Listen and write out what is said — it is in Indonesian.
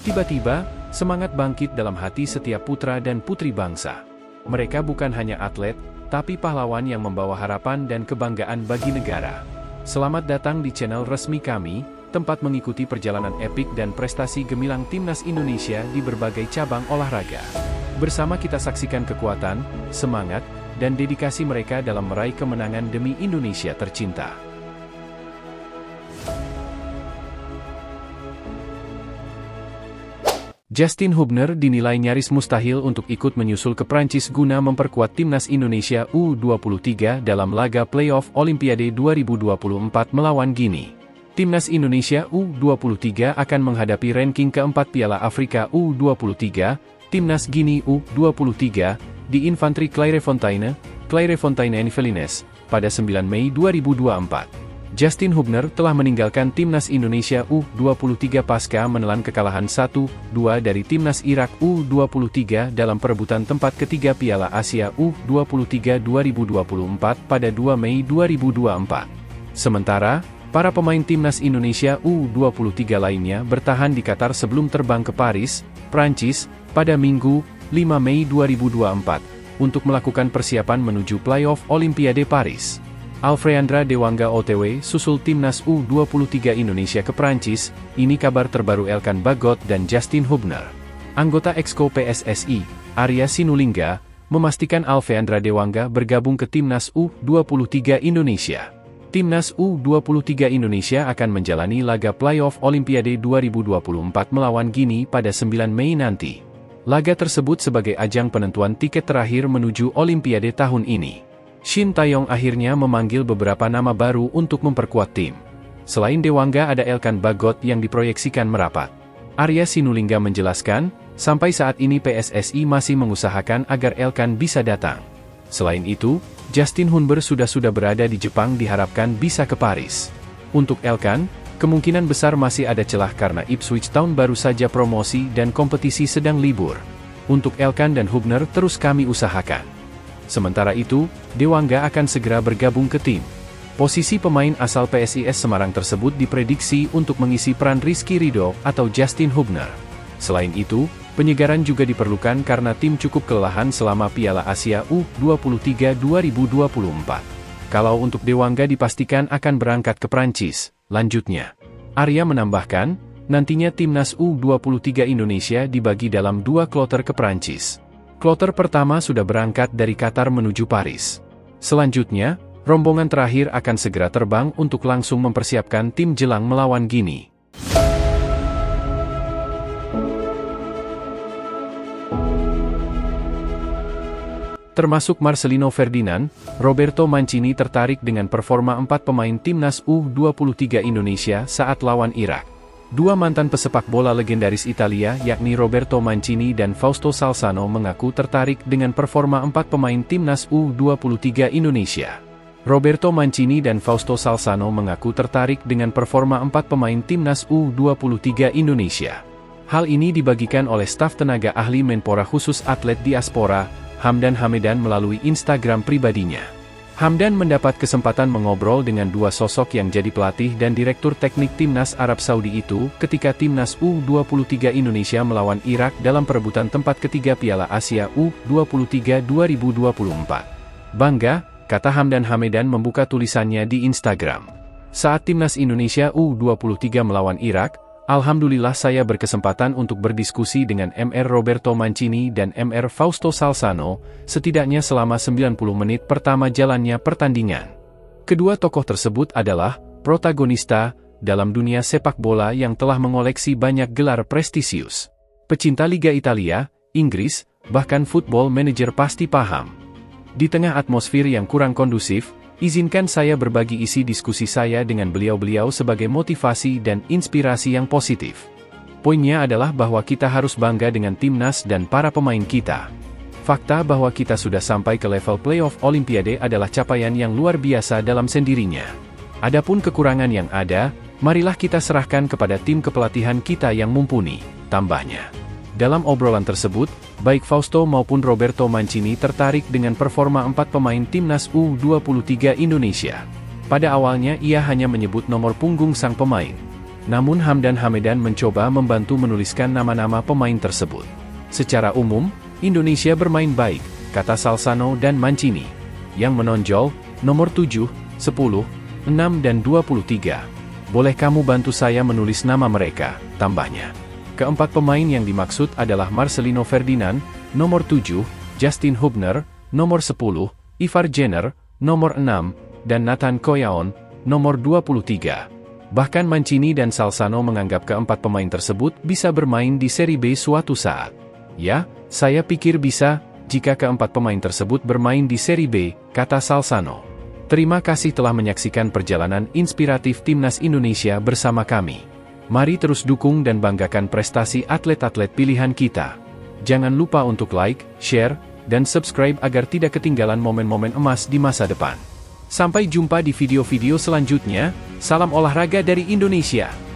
Tiba-tiba, semangat bangkit dalam hati setiap putra dan putri bangsa. Mereka bukan hanya atlet, tapi pahlawan yang membawa harapan dan kebanggaan bagi negara. Selamat datang di channel resmi kami, tempat mengikuti perjalanan epik dan prestasi gemilang Timnas Indonesia di berbagai cabang olahraga. Bersama kita saksikan kekuatan, semangat, dan dedikasi mereka dalam meraih kemenangan demi Indonesia tercinta. Justin Hubner dinilai nyaris mustahil untuk ikut menyusul ke Prancis guna memperkuat Timnas Indonesia U23 dalam laga playoff Olimpiade 2024 melawan Guinea. Timnas Indonesia U23 akan menghadapi ranking keempat Piala Afrika U23, Timnas Guinea U23, di Infantry Clairefontaine-en-Yvelines, pada 9 Mei 2024. Justin Hubner telah meninggalkan Timnas Indonesia U23 pasca menelan kekalahan 1-2 dari Timnas Irak U23 dalam perebutan tempat ketiga Piala Asia U23 2024 pada 2 Mei 2024. Sementara, para pemain Timnas Indonesia U23 lainnya bertahan di Qatar sebelum terbang ke Paris, Prancis, pada Minggu, 5 Mei 2024, untuk melakukan persiapan menuju playoff Olimpiade Paris. Alfreandra Dewangga OTW susul Timnas U23 Indonesia ke Prancis, ini kabar terbaru Elkan Bagot dan Justin Hubner. Anggota Exco PSSI, Arya Sinulinga, memastikan Alfreandra Dewangga bergabung ke Timnas U23 Indonesia. Timnas U23 Indonesia akan menjalani laga playoff Olimpiade 2024 melawan Guinea pada 9 Mei nanti. Laga tersebut sebagai ajang penentuan tiket terakhir menuju Olimpiade tahun ini. Shin Taeyong akhirnya memanggil beberapa nama baru untuk memperkuat tim. Selain Dewangga ada Elkan Bagot yang diproyeksikan merapat. Arya Sinulinga menjelaskan, sampai saat ini PSSI masih mengusahakan agar Elkan bisa datang. Selain itu, Justin Hubner sudah berada di Jepang diharapkan bisa ke Paris. Untuk Elkan, kemungkinan besar masih ada celah karena Ipswich Town baru saja promosi dan kompetisi sedang libur. Untuk Elkan dan Hubner terus kami usahakan. Sementara itu, Dewangga akan segera bergabung ke tim. Posisi pemain asal PSIS Semarang tersebut diprediksi untuk mengisi peran Rizky Ridho atau Justin Hubner. Selain itu, penyegaran juga diperlukan karena tim cukup kelelahan selama Piala Asia U23 2024. Kalau untuk Dewangga dipastikan akan berangkat ke Prancis, lanjutnya. Arya menambahkan, nantinya Timnas U23 Indonesia dibagi dalam 2 kloter ke Prancis. Kloter pertama sudah berangkat dari Qatar menuju Paris. Selanjutnya, rombongan terakhir akan segera terbang untuk langsung mempersiapkan tim jelang melawan Guinea. Termasuk Marcelino Ferdinand, Roberto Mancini tertarik dengan performa 4 pemain Timnas U23 Indonesia saat lawan Irak. Dua mantan pesepak bola legendaris Italia yakni Roberto Mancini dan Fausto Salzano mengaku tertarik dengan performa 4 pemain Timnas U23 Indonesia. Roberto Mancini dan Fausto Salzano mengaku tertarik dengan performa 4 pemain Timnas U23 Indonesia. Hal ini dibagikan oleh staf tenaga ahli Menpora khusus atlet diaspora, Hamdan Hamedan melalui Instagram pribadinya. Hamdan mendapat kesempatan mengobrol dengan dua sosok yang jadi pelatih dan direktur teknik Timnas Arab Saudi itu ketika Timnas U23 Indonesia melawan Irak dalam perebutan tempat ketiga Piala Asia U23 2024. Bangga, kata Hamdan Hamedan membuka tulisannya di Instagram. Saat Timnas Indonesia U23 melawan Irak, alhamdulillah saya berkesempatan untuk berdiskusi dengan Mr. Roberto Mancini dan Mr. Fausto Salzano, setidaknya selama 90 menit pertama jalannya pertandingan. Kedua tokoh tersebut adalah protagonista dalam dunia sepak bola yang telah mengoleksi banyak gelar prestisius. Pecinta Liga Italia, Inggris, bahkan Football Manager pasti paham. Di tengah atmosfer yang kurang kondusif, izinkan saya berbagi isi diskusi saya dengan beliau-beliau sebagai motivasi dan inspirasi yang positif. Poinnya adalah bahwa kita harus bangga dengan timnas dan para pemain kita. Fakta bahwa kita sudah sampai ke level playoff Olimpiade adalah capaian yang luar biasa dalam sendirinya. Adapun kekurangan yang ada, marilah kita serahkan kepada tim kepelatihan kita yang mumpuni, tambahnya. Dalam obrolan tersebut, baik Fausto maupun Roberto Mancini tertarik dengan performa 4 pemain Timnas U23 Indonesia. Pada awalnya ia hanya menyebut nomor punggung sang pemain. Namun Hamdan Hamedan mencoba membantu menuliskan nama-nama pemain tersebut. Secara umum, Indonesia bermain baik, kata Salsano dan Mancini. Yang menonjol, nomor 7, 10, 6 dan 23. Boleh kamu bantu saya menulis nama mereka, tambahnya. Keempat pemain yang dimaksud adalah Marcelino Ferdinand, nomor 7, Justin Hubner, nomor 10, Ivar Jenner, nomor 6, dan Nathan Koyaon, nomor 23. Bahkan Mancini dan Salsano menganggap keempat pemain tersebut bisa bermain di Serie B suatu saat. Ya, saya pikir bisa, jika keempat pemain tersebut bermain di Serie B, kata Salsano. Terima kasih telah menyaksikan perjalanan inspiratif Timnas Indonesia bersama kami. Mari terus dukung dan banggakan prestasi atlet-atlet pilihan kita. Jangan lupa untuk like, share, dan subscribe agar tidak ketinggalan momen-momen emas di masa depan. Sampai jumpa di video-video selanjutnya. Salam olahraga dari Indonesia.